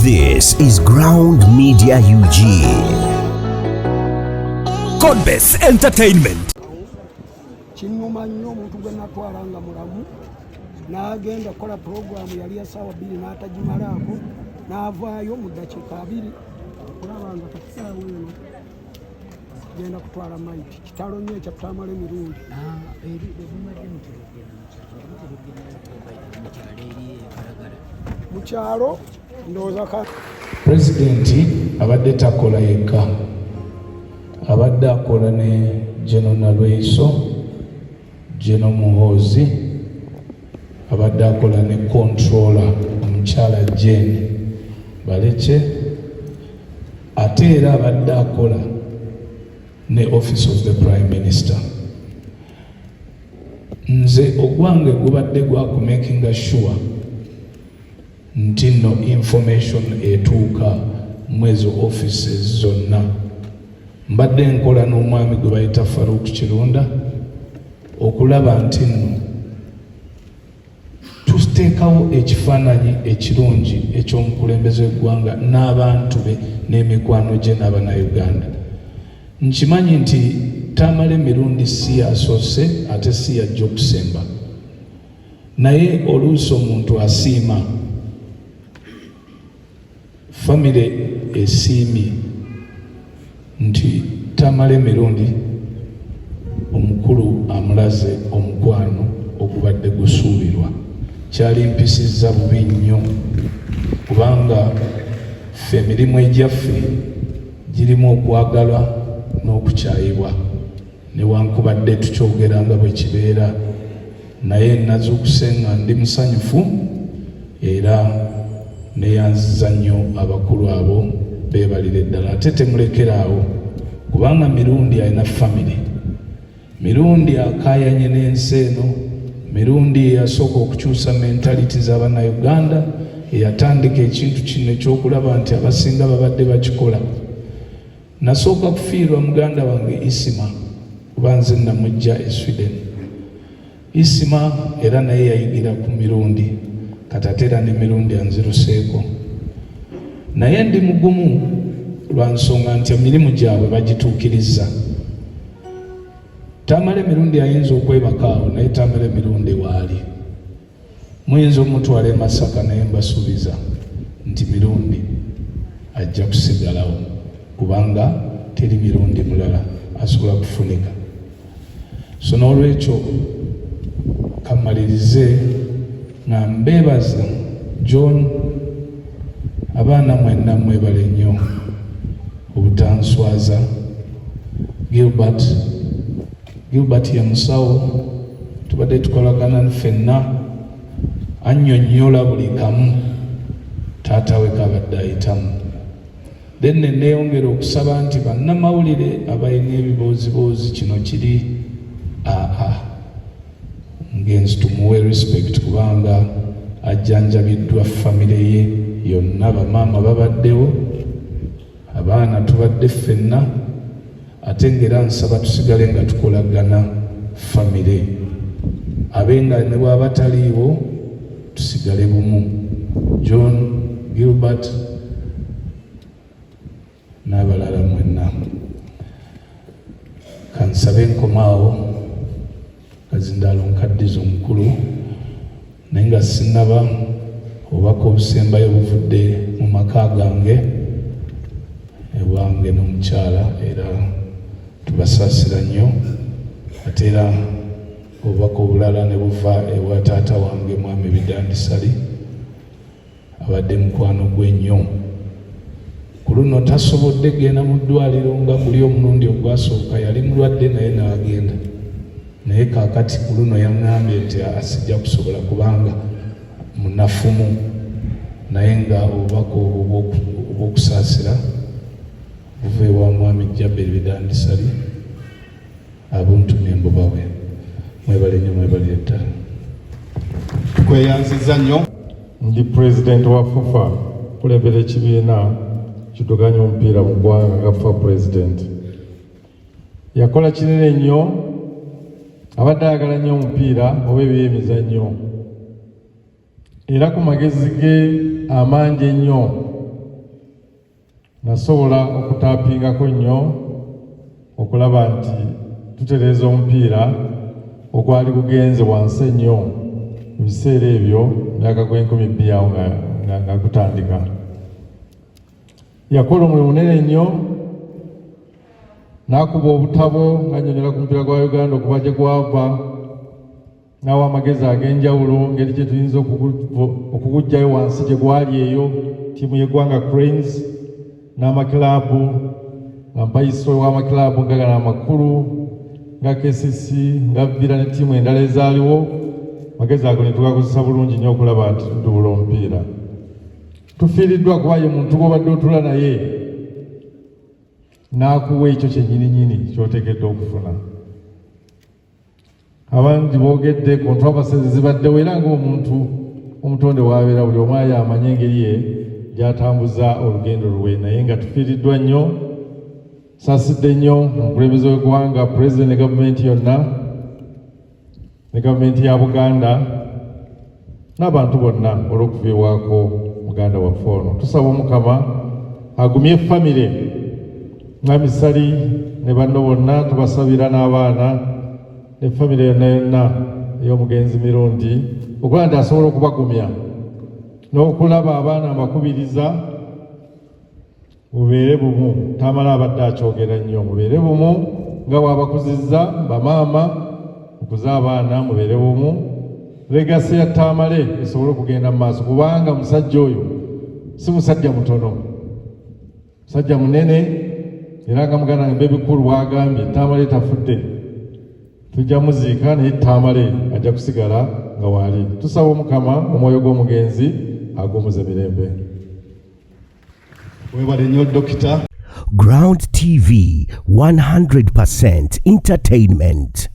This is Ground Media UG. Godbase Entertainment. Kinnuma nnyo omuntu gwe natwala nga mulamu n'agenda kola program yali ya sawa 2 n'atagimalaako n'avaayo mu ddakiika 2 okulaba nga katisaawo eno genda kutwala maiti kitalo nnyo ekyatamala emirundi mukyalo ndowooza ka Pulezidenti abadde takola yekka, abadde akola ne General Nalweyiso, General Muhoozi, abadde akola ne Controller omukyala Jane Baleke, ate era abadde akola ne Office of the Prime Minister. Nze ogwange gubadde gwa kumakinga sure nti no information etuuka mwezo offices zonna. Mbadde nkola n'omwami gwe bayita Farouk Kirunda okulaba nti nno tuteekawo ekifaananyi ekirungi eky'omukulembeze w'eggwanga n'abantu be n'emikwano gye n'Abannayuganda. Nkimanyi nti tamala emirundi si yasoose ate si yajja okusemba, naye oluusi omuntu asiima, famire esiimye nti tamala emirundi omukulu amulaze omukwano ogubadde gusuubirwa. Kyali mpisizza bubi nnyo kubanga ffe emirimu egyaffe girimu okwagalwa n'okukyayibwa, newankubadde tukyogera nga bwe kibeera, naye nazuukuse nga ndi musanyufu era neyanziza nnyo abakulu abo beebalire ddala. Ate temulekeraawo kubanga mirundi alina famire, mirundi akaayanye n'ensi eno, mirundi eyasooka okukyusa mentality z'Abannayuganda, eyatandika ekintu kino ekyokulaba nti abasinga babadde bakikola. Nasooka kufiirwa muganda wange Isima kuba nze namujja e Sweden. Isima era naye yayigira ku mirundi, katatera n'emirundi anziruseeko, naye ndi mugumu lwa nsonga nti emirimu gyabwe bagituukirizza. Tamala emirundi ayinza okwebakaawo naye tamala emirundi waali. Muyinza omutwala e Masaka naye mbasuubiza nti mirundi ajja kusigalawo kubanga teri mirundi mulala asobola kufunika. So n'olwekyo kamalirize nga mbeebaza John, abaana mwenna mwebale nnyo obutanswaza. Gilbert ya musawo, tubadde tukolagana ffenna, annyonnyola buli kamu taata we kabadde ayitamu. Then neeyongera okusaba nti bannamawulire abalina ebibooziboozi kino kiri ngenzi tumuwe respect kubanga ajjanjabiddwa famire ye yonna, bamaama babaddewo, abaana tubadde ffenna, ate ngera nsaba tusigale nga tukolagana famire, abenga ne bw'aba taliiwo tusigale bumu. John, Gilbert n'abalala mwenna, kansabe enkomaawo Kazindaalo nkaddiza omukulu, naye nga sinnaba obubaka obusembayo buvudde mu maka gange ewange n'omukyala, era tubasaasira nnyo. Ate era obubaka obulala ne buva ewa taata wange mwami Bidandisali, abadde mukwano gwe nnyo. Ku luno tasobodde genda mu ddwaliro nga guli omulundi ogwasooka, yali mulwadde naye n'agenda, naye kaakati ku luno yaŋŋambye nti asijja kusobola kubanga munafumu, naye nga obubaka obw'okusaasira buva ewa mwami Jaberi Bidandisali, abuntu n'embuba we. Mwebale nnyo, mwebalire ddala. Tukweyanziza nnyo. Ndi President wa FUFA, kulembera ekibiina kituganya omupiira mu ggwanga nga FUFA President. Yakola kinene nnyo, abadde ayagala nnyo omupiira oba ebyemizannyo. Era ku magezi ge amangi ennyo nasobola okutaapingako nnyo okulaba nti tutereeza omupiira ogwali gugenze wansi ennyo mu biseera ebyo myaka gw'enkumi awo nga gutandika. Yakola omulimu munene nnyo, n'akuba obutabo ng'annyonnyola ku mupiira gwa Uganda okuva gye gwava, n'awa amagezi ag'enjawulo ngeri gye tuyinza okuguggyayo wansi gye gwali eyo, ttiimu y'eggwanga Cranes n'amakilaabu nga mpayisa w'amakilaabu nga gano amakulu nga KCC nga Villa ne ttiimu endala ezaaliwo. Magezi ago ne tugakozesa bulungi nnyo okulaba nti tudubula omupiira. Tufiiriddwa kuba ye muntu gw'obadde otula naye n'akuwa ekyo kyennyininyini ky'oteekedde okufuna. Abangi boogedde controversies zibaddewo era ng'omuntu omutonde w'abeera buli omu ayo amanye engeri ye gy'atambuza olugendo lwe, naye nga tufiiriddwa nnyo, saasidde nnyo omukulembeze w'eggwanga, President ne gavumenti yonna ne gavumenti ya Buganda n'abantu bonna olw'okufiibwako muganda waffe ono. Tusaba Omukama agumye famire Mwami Sali ne banno bonna, tubasabira n'abaana ne famire yonna ey'omugenzi Mirundi okuba nti asobola okubagumya n'okulaba abaana amakubiriza bubeere bumu. Tamala abadde akyogera nnyo, mubeere bumu nga bw'abakuzizza bamaama okuza abaana, mubeere bumu. Legasi ya Tamale esobole okugenda mu maaso kubanga musajja oyo si musajja mutono, musajja munene era nga muganda nga bikulu bw'agambye Tamale tafudde, tujja muziika naye Tamale ajja kusigala nga waali. Tusaba Omukama omwoyo gw'omugenzi agumuze mirembe. Webale nnyo Dokita. Ground TV 100% entertainment.